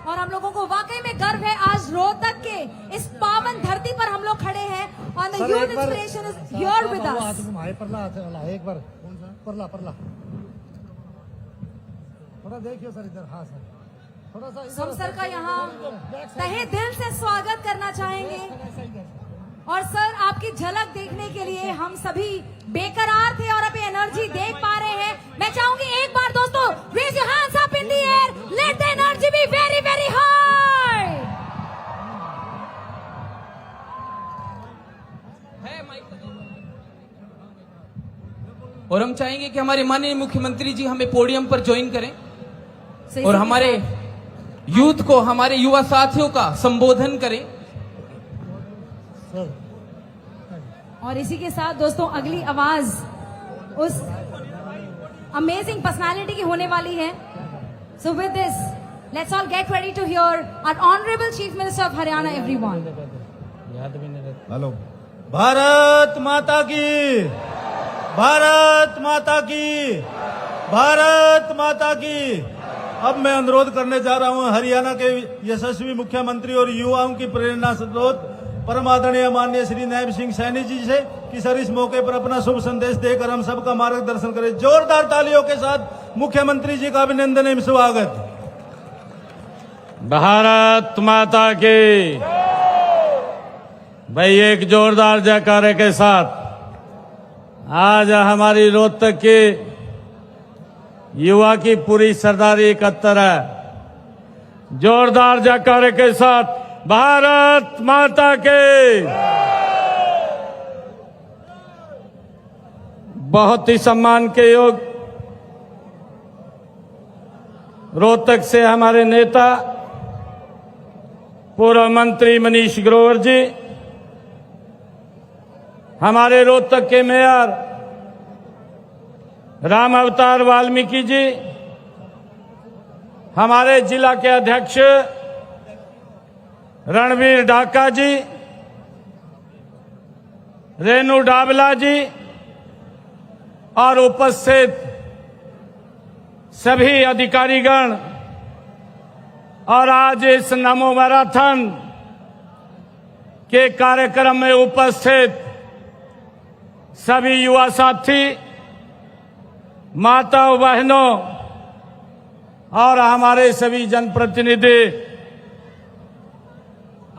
और हम लोगों को वाकई में गर्व है आज रोहतक के इस पावन धरती पर हम लोग खड़े हैं और the youth inspiration is here with us. एक बार परला थोड़ा देखिए सर इधर। हाँ सर, थोड़ा सा हम सर का यहाँ तहे दिल से स्वागत करना चाहेंगे और सर आपकी झलक देखने के लिए हम सभी बेकरार थे और अभी एनर्जी देख पा रहे हैं। मैं चाहूंगी एक बार दोस्तों raise your hands up in the air, let the energy be very very high. और हम चाहेंगे कि हमारे माननीय मुख्यमंत्री जी हमें पोडियम पर ज्वाइन करें और हमारे यूथ को, हमारे युवा साथियों का संबोधन करें। और इसी के साथ दोस्तों अगली आवाज उस अमेजिंग पर्सनालिटी की होने वाली है। So with this let's all get ready to hear our honourable chief minister of Haryana everyone. Hello. Bharat Mata की, भारत माता की, भारत माता की। अब मैं अनुरोध करने जा रहा हूं हरियाणा के यशस्वी मुख्यमंत्री और युवाओं की प्रेरणा स्रोत परम आदरणीय माननीय श्री नायब सिंह सैनी जी से कि सर इस मौके पर अपना शुभ संदेश देकर हम सबका मार्गदर्शन करें। जोरदार तालियों के साथ मुख्यमंत्री जी का अभिनंदन एवं स्वागत। भारत माता की। भाई एक जोरदार जयकारे के साथ आज हमारी रोहतक के युवा की पूरी सरदारी 71 है। जोरदार जयकारे के साथ भारत माता के। बहुत ही सम्मान के योग रोहतक से हमारे नेता पूर्व मंत्री मनीष ग्रोवर जी, हमारे रोहतक के मेयर राम अवतार वाल्मीकि जी, हमारे जिला के अध्यक्ष रणवीर ढाका जी, रेणु डाबला जी और उपस्थित सभी अधिकारीगण और आज इस नमो मैराथन के कार्यक्रम में उपस्थित सभी युवा साथी, माताओं बहनों और हमारे सभी जनप्रतिनिधि,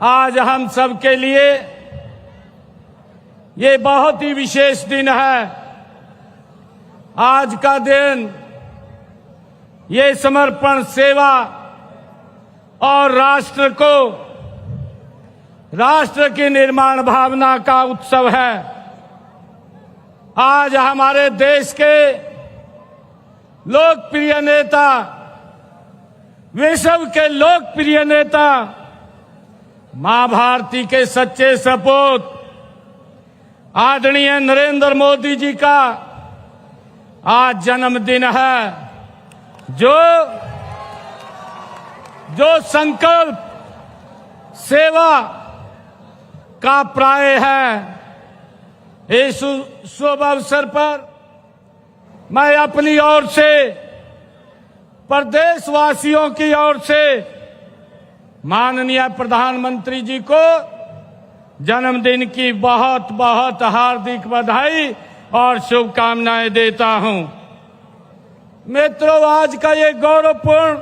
आज हम सब के लिए ये बहुत ही विशेष दिन है। आज का दिन ये समर्पण, सेवा और राष्ट्र की निर्माण भावना का उत्सव है। आज हमारे देश के लोकप्रिय नेता, विश्व के लोकप्रिय नेता, मां भारती के सच्चे सपूत आदरणीय नरेंद्र मोदी जी का आज जन्मदिन है। जो संकल्प सेवा का प्राय है, इस शुभ अवसर पर मैं अपनी ओर से, प्रदेशवासियों की ओर से माननीय प्रधानमंत्री जी को जन्मदिन की बहुत बहुत हार्दिक बधाई और शुभकामनाएं देता हूं। मित्रों, आज का ये गौरवपूर्ण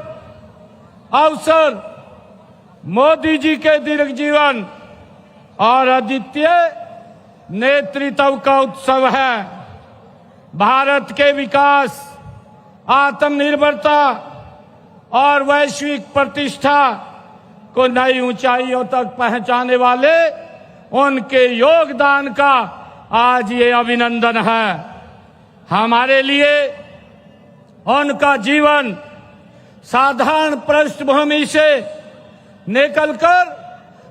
अवसर मोदी जी के दीर्घ जीवन और अद्वितीय नेतृत्व का उत्सव है। भारत के विकास, आत्मनिर्भरता और वैश्विक प्रतिष्ठा को नई ऊंचाइयों तक पहुंचाने वाले उनके योगदान का आज ये अभिनंदन है। हमारे लिए उनका जीवन साधारण पृष्ठभूमि से निकलकर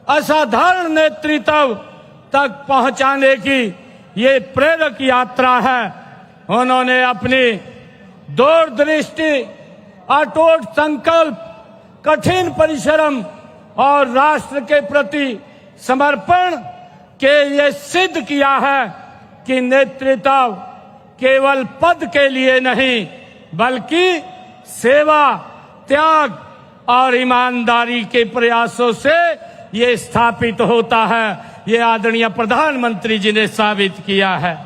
असाधारण नेतृत्व तक पहुंचाने की ये प्रेरक यात्रा है। उन्होंने अपनी दूरदृष्टि, अटूट संकल्प, कठिन परिश्रम और राष्ट्र के प्रति समर्पण के ये सिद्ध किया है कि नेतृत्व केवल पद के लिए नहीं बल्कि सेवा, त्याग और ईमानदारी के प्रयासों से ये स्थापित होता है। ये आदरणीय प्रधानमंत्री जी ने साबित किया है।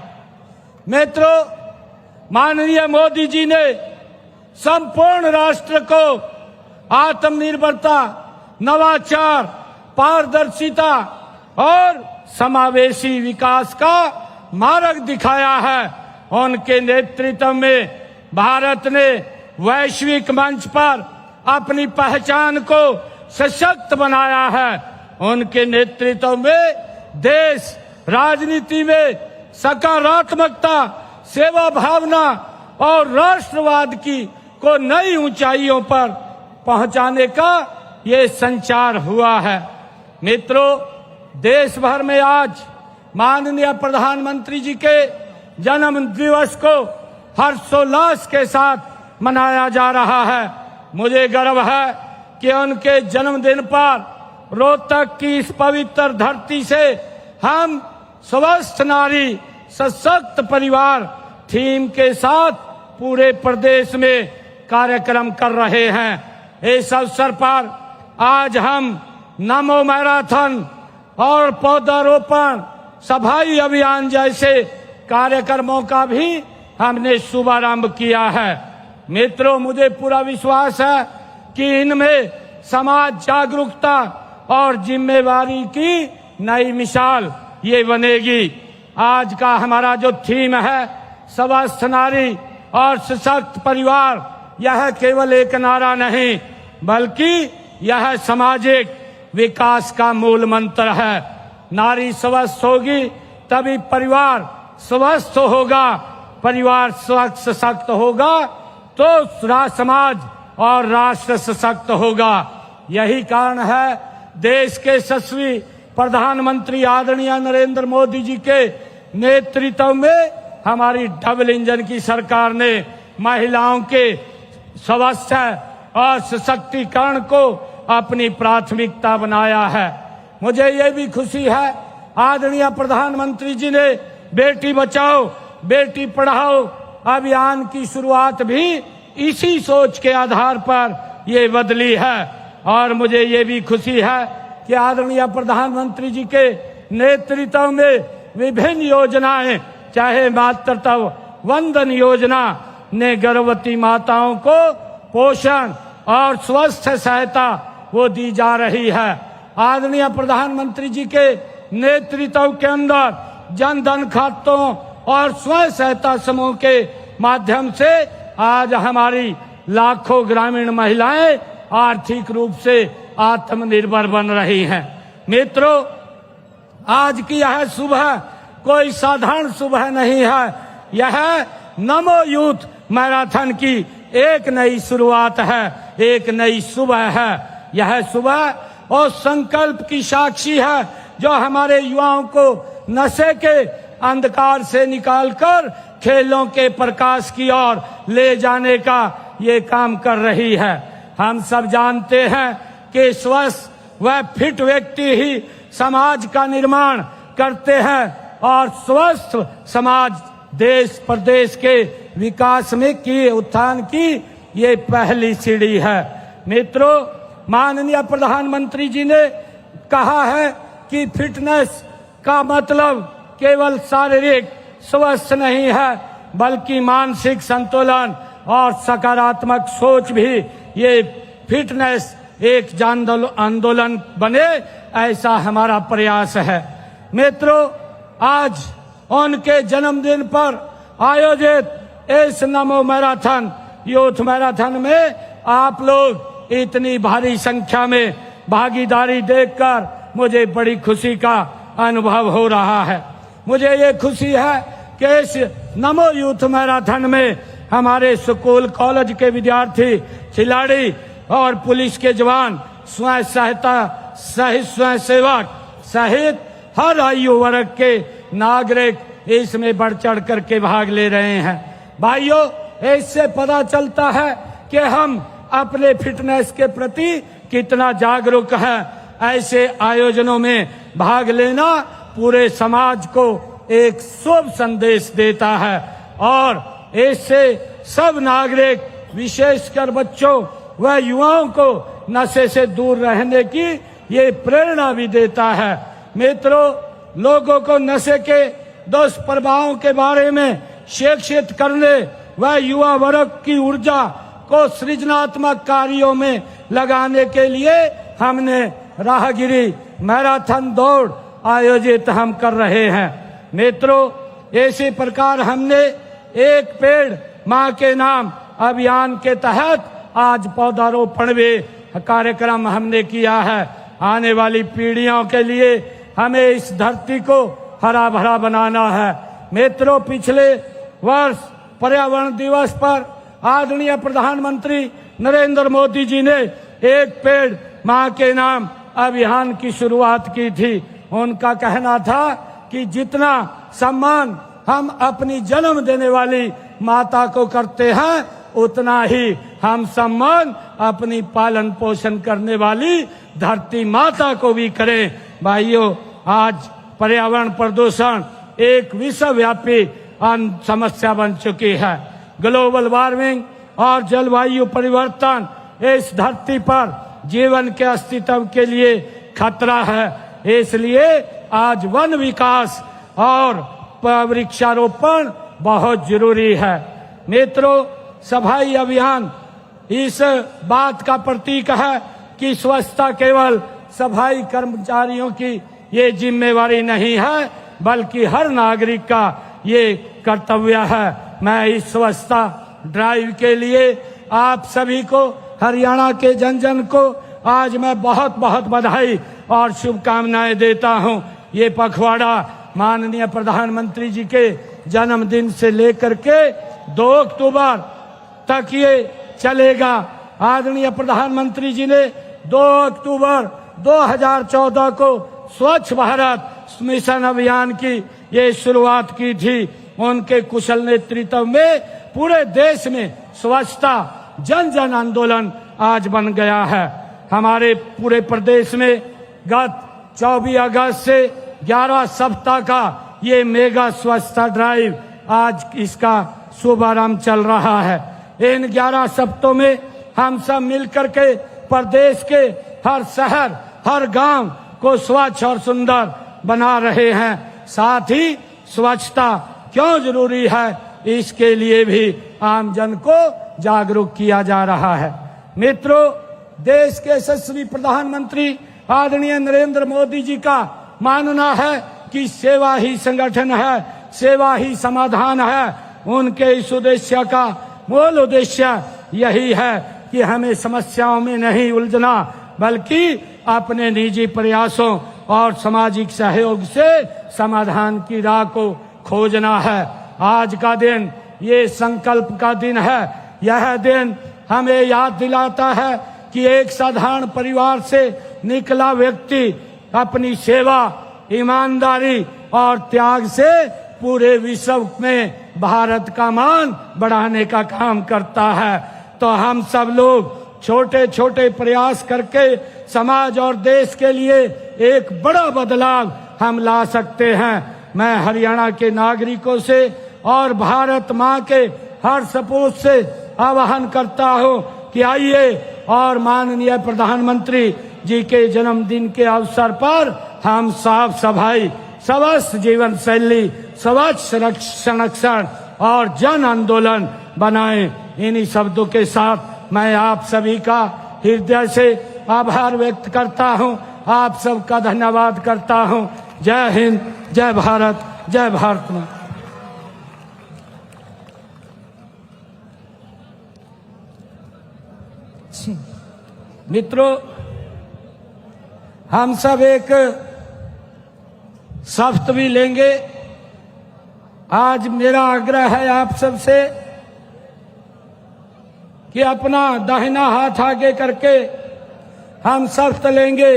मित्रों, माननीय मोदी जी ने संपूर्ण राष्ट्र को आत्मनिर्भरता, नवाचार, पारदर्शिता और समावेशी विकास का मार्ग दिखाया है। उनके नेतृत्व में भारत ने वैश्विक मंच पर अपनी पहचान को सशक्त बनाया है। उनके नेतृत्व में देश राजनीति में सकारात्मकता, सेवा भावना और राष्ट्रवाद को नई ऊंचाइयों पर पहुंचाने का ये संचार हुआ है। मित्रों, देश भर में आज माननीय प्रधानमंत्री जी के जन्म दिवस को हर्षोल्लास के साथ मनाया जा रहा है। मुझे गर्व है कि उनके जन्मदिन पर रोहतक की इस पवित्र धरती से हम स्वस्थ नारी सशक्त परिवार थीम के साथ पूरे प्रदेश में कार्यक्रम कर रहे हैं। इस अवसर पर आज हम नमो मैराथन और पौधारोपण, सफाई अभियान जैसे कार्यक्रमों का भी हमने शुभारंभ किया है। मित्रों, मुझे पूरा विश्वास है कि इनमें समाज जागरूकता और जिम्मेवारी की नई मिसाल ये बनेगी। आज का हमारा जो थीम है स्वस्थ नारी और सशक्त परिवार, यह केवल एक नारा नहीं बल्कि यह सामाजिक विकास का मूल मंत्र है। नारी स्वस्थ होगी तभी परिवार स्वस्थ होगा, परिवार स्वस्थ सशक्त होगा तो समाज और राष्ट्र सशक्त होगा। यही कारण है देश के यशस्वी प्रधानमंत्री आदरणीय नरेंद्र मोदी जी के नेतृत्व में हमारी डबल इंजन की सरकार ने महिलाओं के स्वास्थ्य और सशक्तिकरण को अपनी प्राथमिकता बनाया है। मुझे ये भी खुशी है आदरणीय प्रधानमंत्री जी ने बेटी बचाओ बेटी पढ़ाओ अभियान की शुरुआत भी इसी सोच के आधार पर ये बदली है। और मुझे ये भी खुशी है कि आदरणीय प्रधानमंत्री जी के नेतृत्व में विभिन्न योजनाएं, चाहे मातृत्व वंदन योजना ने गर्भवती माताओं को पोषण और स्वास्थ्य सहायता वो दी जा रही है। आदरणीय प्रधानमंत्री जी के नेतृत्व के अंदर जन धन खातों और स्वयं सहायता समूह के माध्यम से आज हमारी लाखों ग्रामीण महिलाएं आर्थिक रूप से आत्मनिर्भर बन रही हैं। मित्रों, आज की यह सुबह कोई साधारण सुबह नहीं है, यह नमो यूथ मैराथन की एक नई शुरुआत है, एक नई सुबह है। यह सुबह उस संकल्प की साक्षी है जो हमारे युवाओं को नशे के अंधकार से निकालकर खेलों के प्रकाश की ओर ले जाने का ये काम कर रही है। हम सब जानते हैं कि स्वस्थ व फिट व्यक्ति ही समाज का निर्माण करते हैं और स्वस्थ समाज देश प्रदेश के विकास में की उत्थान की ये पहली सीढ़ी है। मित्रों, माननीय प्रधानमंत्री जी ने कहा है कि फिटनेस का मतलब केवल शारीरिक स्वस्थ नहीं है बल्कि मानसिक संतुलन और सकारात्मक सोच भी। ये फिटनेस एक जन आंदोलन बने, ऐसा हमारा प्रयास है। मित्रों, आज उनके जन्मदिन पर आयोजित इस नमो मैराथन यूथ मैराथन में आप लोग इतनी भारी संख्या में भागीदारी देखकर मुझे बड़ी खुशी का अनुभव हो रहा है। मुझे ये खुशी है कि इस नमो यूथ मैराथन में हमारे स्कूल कॉलेज के विद्यार्थी, खिलाड़ी और पुलिस के जवान, स्वयं सहायता सहित स्वयं सेवक सहित हर आयु वर्ग के नागरिक इसमें बढ़ चढ़ करके भाग ले रहे हैं। भाइयों, इससे पता चलता है कि हम अपने फिटनेस के प्रति कितना जागरूक हैं। ऐसे आयोजनों में भाग लेना पूरे समाज को एक शुभ संदेश देता है और इससे सब नागरिक, विशेषकर बच्चों व युवाओं को नशे से दूर रहने की ये प्रेरणा भी देता है। मित्रों, लोगों को नशे के दुष्प्रभावों के बारे में शिक्षित करने व युवा वर्ग की ऊर्जा को सृजनात्मक कार्यों में लगाने के लिए हमने राहगिरी मैराथन दौड़ आयोजित हम कर रहे हैं। मित्रों, इसी प्रकार हमने एक पेड़ मां के नाम अभियान के तहत आज पौधारोपण भी कार्यक्रम हमने किया है। आने वाली पीढ़ियों के लिए हमें इस धरती को हरा भरा बनाना है। मित्रों, पिछले वर्ष पर्यावरण दिवस पर आदरणीय प्रधानमंत्री नरेंद्र मोदी जी ने एक पेड़ मां के नाम अभियान की शुरुआत की थी। उनका कहना था कि जितना सम्मान हम अपनी जन्म देने वाली माता को करते हैं, उतना ही हम सम्मान अपनी पालन पोषण करने वाली धरती माता को भी करें। भाइयों, आज पर्यावरण प्रदूषण एक विश्वव्यापी समस्या बन चुकी है। ग्लोबल वार्मिंग और जलवायु परिवर्तन इस धरती पर जीवन के अस्तित्व के लिए खतरा है। इसलिए आज वन विकास और वृक्षारोपण बहुत जरूरी है। मित्रों, सफाई अभियान इस बात का प्रतीक है कि स्वच्छता केवल सफाई कर्मचारियों की ये जिम्मेवारी नहीं है, बल्कि हर नागरिक का ये कर्तव्य है। मैं इस स्वच्छता ड्राइव के लिए आप सभी को, हरियाणा के जन जन को आज मैं बहुत बहुत बधाई और शुभकामनाएं देता हूं। ये पखवाड़ा माननीय प्रधानमंत्री जी के जन्मदिन से लेकर के 2 अक्टूबर तक ये चलेगा। आदरणीय प्रधानमंत्री जी ने 2 अक्टूबर 2014 को स्वच्छ भारत मिशन अभियान की ये शुरुआत की थी। उनके कुशल नेतृत्व में पूरे देश में स्वच्छता जन जन आंदोलन आज बन गया है। हमारे पूरे प्रदेश में गत 24 अगस्त से 11 सप्ताह का ये मेगा स्वच्छता ड्राइव आज इसका शुभारंभ चल रहा है। इन 11 सप्ताहों में हम सब मिलकर के प्रदेश के हर शहर, हर गांव को स्वच्छ और सुंदर बना रहे हैं। साथ ही स्वच्छता क्यों जरूरी है, इसके लिए भी आम जन को जागरूक किया जा रहा है। मित्रों, देश के यशस्वी प्रधानमंत्री आदरणीय नरेंद्र मोदी जी का मानना है कि सेवा ही संगठन है, सेवा ही समाधान है। उनके इस उद्देश्य का मूल उद्देश्य यही है कि हमें समस्याओं में नहीं उलझना, बल्कि अपने निजी प्रयासों और सामाजिक सहयोग से समाधान की राह को खोजना है। आज का दिन ये संकल्प का दिन है। यह दिन हमें याद दिलाता है कि एक साधारण परिवार से निकला व्यक्ति अपनी सेवा, ईमानदारी और त्याग से पूरे विश्व में भारत का मान बढ़ाने का काम करता है। तो हम सब लोग छोटे छोटे प्रयास करके समाज और देश के लिए एक बड़ा बदलाव हम ला सकते हैं। मैं हरियाणा के नागरिकों से और भारत माँ के हर सपूत से आह्वान करता हूँ कि आइए और माननीय प्रधानमंत्री जी के जन्मदिन के अवसर पर हम साफ सफाई, स्वस्थ जीवन शैली, स्वच्छ संरक्षण और जन आंदोलन बनाएं। इन्हीं शब्दों के साथ मैं आप सभी का हृदय से आभार व्यक्त करता हूं, आप सबका धन्यवाद करता हूं। जय हिंद, जय भारत, जय भारत मां। मित्रों, हम सब एक शपथ भी लेंगे। आज मेरा आग्रह है आप सबसे कि अपना दाहिना हाथ आगे करके हम शपथ लेंगे।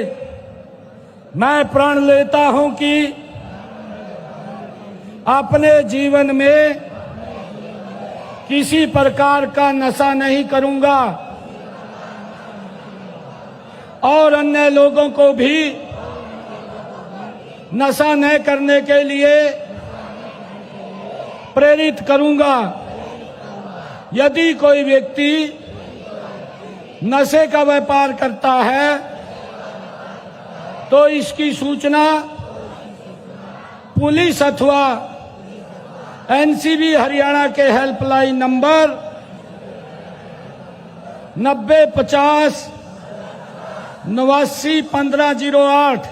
मैं प्रण लेता हूं कि अपने जीवन में किसी प्रकार का नशा नहीं करूंगा और अन्य लोगों को भी नशा न करने के लिए प्रेरित करूंगा। यदि कोई व्यक्ति नशे का व्यापार करता है तो इसकी सूचना पुलिस अथवा एनसीबी हरियाणा के हेल्पलाइन नंबर 9050 89 1508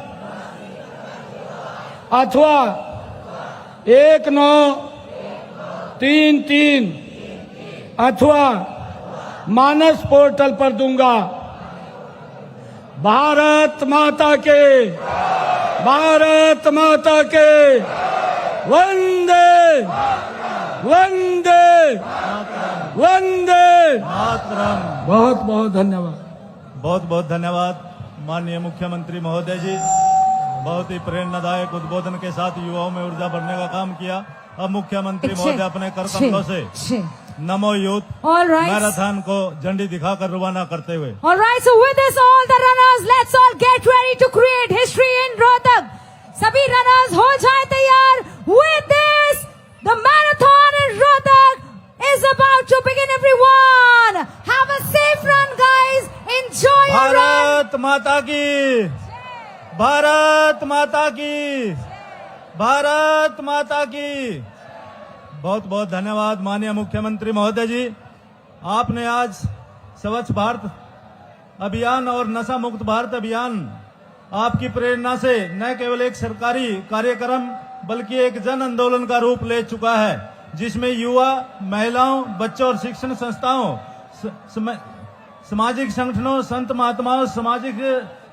अथवा 1933 अथवा मानस पोर्टल पर दूंगा। भारत माता के, भारत माता के, वंदे वंदे वंदे मातरम। बहुत बहुत धन्यवाद। बहुत बहुत धन्यवाद माननीय मुख्यमंत्री महोदय जी, बहुत ही प्रेरणादायक उद्बोधन के साथ युवाओं में ऊर्जा भरने का काम किया। अब मुख्यमंत्री महोदय अपने कर कमलों से नमो यूथ मैराथन को झंडी दिखाकर रवाना करते हुए। All right, so with this all the runners, let's all get ready to create history in Rohtak. सभी रनर्स हो जाए तैयार। With this, the marathon in Rohtak is about to begin. Everyone, have a safe run, guys. Enjoy your run. Bharat Mata की, भारत माता की, भारत माता की। बहुत बहुत धन्यवाद माननीय मुख्यमंत्री महोदय जी। आपने आज स्वच्छ भारत अभियान और नशा मुक्त भारत अभियान आपकी प्रेरणा से न केवल एक सरकारी कार्यक्रम बल्कि एक जन आंदोलन का रूप ले चुका है, जिसमें युवा, महिलाओं, बच्चों और शिक्षण संस्थाओं, सामाजिक संगठनों, संत महात्माओं, सामाजिक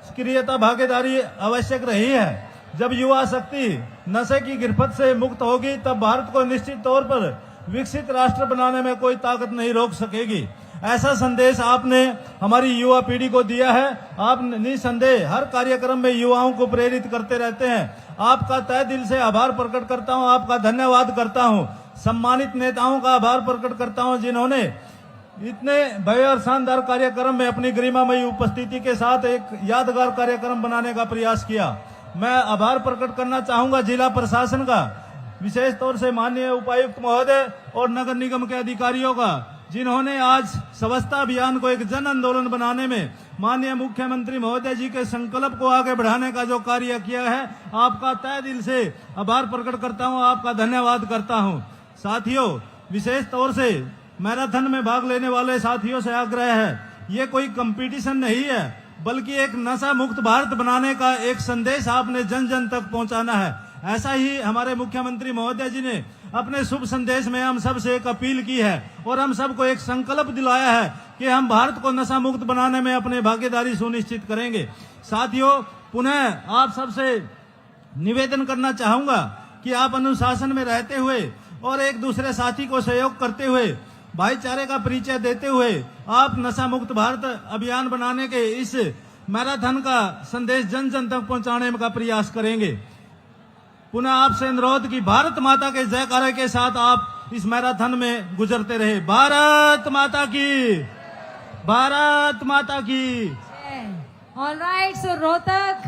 सक्रियता भागीदारी आवश्यक रही है। जब युवा शक्ति नशे की गिरफ्त से मुक्त होगी तब भारत को निश्चित तौर पर विकसित राष्ट्र बनाने में कोई ताकत नहीं रोक सकेगी। ऐसा संदेश आपने हमारी युवा पीढ़ी को दिया है। आप निसंदेह हर कार्यक्रम में युवाओं को प्रेरित करते रहते हैं। आपका तहे दिल से आभार प्रकट करता हूं, आपका धन्यवाद करता हूं। सम्मानित नेताओं का आभार प्रकट करता हूं जिन्होंने इतने भव्य और शानदार कार्यक्रम में अपनी गरिमामयी उपस्थिति के साथ एक यादगार कार्यक्रम बनाने का प्रयास किया। मैं आभार प्रकट करना चाहूंगा जिला प्रशासन का, विशेष तौर से माननीय उपायुक्त महोदय और नगर निगम के अधिकारियों का, जिन्होंने आज स्वच्छता अभियान को एक जन आंदोलन बनाने में माननीय मुख्यमंत्री महोदय जी के संकल्प को आगे बढ़ाने का जो कार्य किया है। आपका तहे दिल से आभार प्रकट करता हूं, आपका धन्यवाद करता हूं। साथियों, विशेष तौर से मैराथन में भाग लेने वाले साथियों से आग्रह है, ये कोई कंपटीशन नहीं है बल्कि एक नशा मुक्त भारत बनाने का एक संदेश आपने जन जन तक पहुंचाना है। ऐसा ही हमारे मुख्यमंत्री महोदय जी ने अपने शुभ संदेश में हम सब से एक अपील की है और हम सबको एक संकल्प दिलाया है कि हम भारत को नशा मुक्त बनाने में अपनी भागीदारी सुनिश्चित करेंगे। साथियों, पुनः आप सबसे निवेदन करना चाहूंगा कि आप अनुशासन में रहते हुए और एक दूसरे साथी को सहयोग करते हुए, भाईचारे का परिचय देते हुए आप नशा मुक्त भारत अभियान बनाने के इस मैराथन का संदेश जन जन तक पहुंचाने का प्रयास करेंगे। पुनः आपसे अनुरोध कि भारत माता के जयकारे के साथ आप इस मैराथन में गुजरते रहे। भारत माता की, भारत माता की। ऑलराइट, सो रोहतक,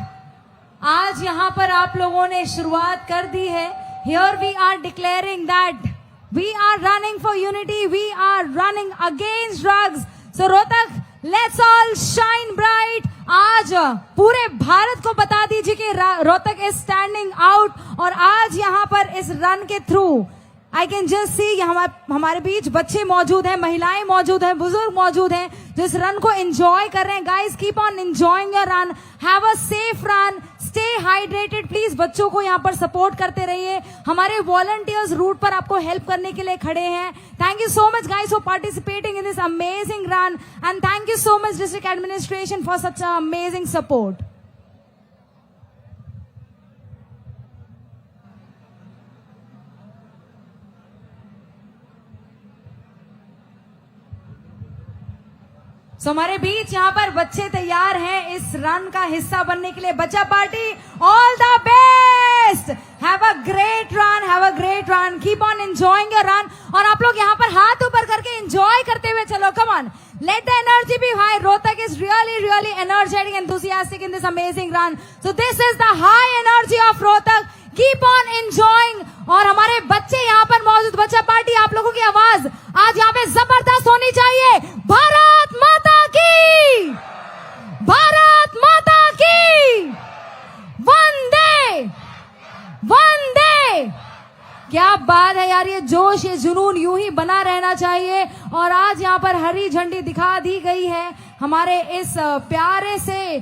आज यहाँ पर आप लोगों ने शुरुआत कर दी है। Here we are declaring that we are running for unity, we are running against drugs. So Rohtak, let's all shine bright. आज पूरे भारत को बता दीजिए कि रोहतक is standing out। और आज यहाँ पर इस रन के through I can just see हमारे बीच बच्चे मौजूद हैं, महिलाएं मौजूद हैं, बुजुर्ग मौजूद हैं जो इस रन को एंजॉय कर रहे हैं। Guys, keep on enjoying your run, have a safe run, stay hydrated. Please बच्चों को यहाँ पर सपोर्ट करते रहिए। हमारे वॉलंटियर्स रूट पर आपको हेल्प करने के लिए खड़े हैं। Thank you so much guys for participating in this amazing run and thank you so much district administration for such amazing support. हमारे बीच यहाँ पर बच्चे तैयार हैं इस रन का हिस्सा बनने के लिए। बच्चा party, all the best, have a great run, have a great run, keep on enjoying your run. और आप लोग यहाँ पर हाथ ऊपर करके एंजॉय करते हुए चलो, come on, let the energy be high. Rohtak is really energetic, enthusiastic in this amazing run. So this is the high energy of Rohtak keep on enjoying. और हमारे बच्चे यहाँ पर मौजूद, बच्चा पार्टी, आप लोगों की आवाज आज यहाँ पे जबरदस्त होनी चाहिए। भारत माता की, भारत माता की, वंदे वंदे। क्या बात है यार, ये जोश, ये जुनून यूं ही बना रहना चाहिए। और आज यहाँ पर हरी झंडी दिखा दी गई है हमारे इस प्यारे से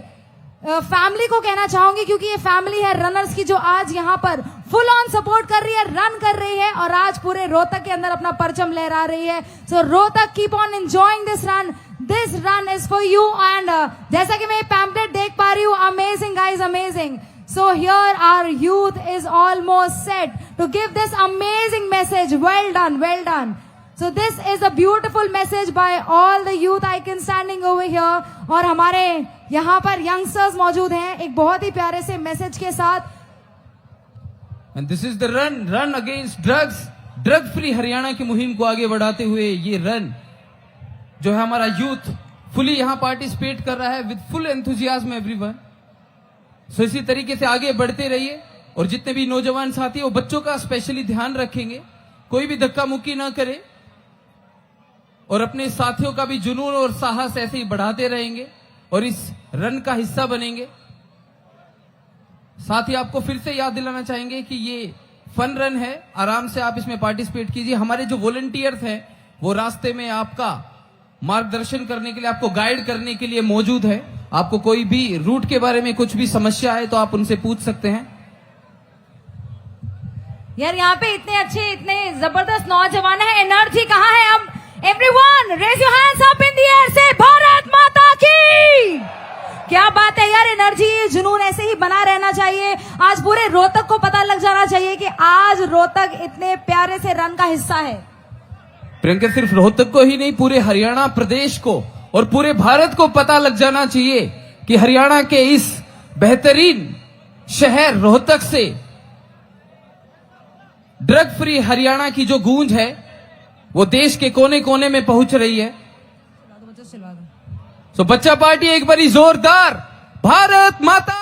फैमिली को कहना चाहूंगी, क्योंकि ये फैमिली है रनर्स की जो आज यहाँ पर फुल ऑन सपोर्ट कर रही है, रन कर रही है और आज पूरे रोहतक के अंदर अपना परचम लहरा रही है। So Rohtak, keep on enjoying this run, this run is for you. And जैसा कि मैं पैम्पलेट देख पा रही हूँ, amazing guys, amazing. So here our youth is almost set to give this amazing message. Well done, well done. So this is a beautiful message by all the youth icons standing over here. और हमारे यहाँ पर youngsters मौजूद हैं एक बहुत ही प्यारे से मैसेज के साथ। And this is the run against drugs, drug free Haryana की मुहिम को आगे बढ़ाते हुए ये रन जो है हमारा यूथ फुली यहाँ पार्टिसिपेट कर रहा है विद फुल एंथुजियाज्म एवरीवन। सो इसी तरीके से आगे बढ़ते रहिए और जितने भी नौजवान साथी वो बच्चों का स्पेशली ध्यान रखेंगे, कोई भी धक्का मुक्की ना करे और अपने साथियों का भी जुनून और साहस ऐसे ही बढ़ाते रहेंगे और इस रन का हिस्सा बनेंगे। साथ ही आपको फिर से याद दिलाना चाहेंगे कि ये फन रन है, आराम से आप इसमें पार्टिसिपेट कीजिए। हमारे जो वॉलंटियर्स हैं वो रास्ते में आपका मार्गदर्शन करने के लिए, आपको गाइड करने के लिए मौजूद है। आपको कोई भी रूट के बारे में कुछ भी समस्या है तो आप उनसे पूछ सकते हैं। यार यहाँ पे इतने अच्छे, इतने जबरदस्त नौजवान है, एनर्जी कहाँ है? अब everyone raise your hands up in the air से भारत माता की। क्या बात है यार, एनर्जी, जुनून ऐसे ही बना रहना चाहिए। आज पूरे रोहतक को पता लग जाना चाहिए कि आज रोहतक इतने प्यारे से रन का हिस्सा है। प्रियंका, सिर्फ रोहतक को ही नहीं, पूरे हरियाणा प्रदेश को और पूरे भारत को पता लग जाना चाहिए कि हरियाणा के इस बेहतरीन शहर रोहतक से ड्रग फ्री हरियाणा की जो गूंज है वो देश के कोने कोने में पहुंच रही है। सो बच्चा पार्टी एक बारी जोरदार भारत माता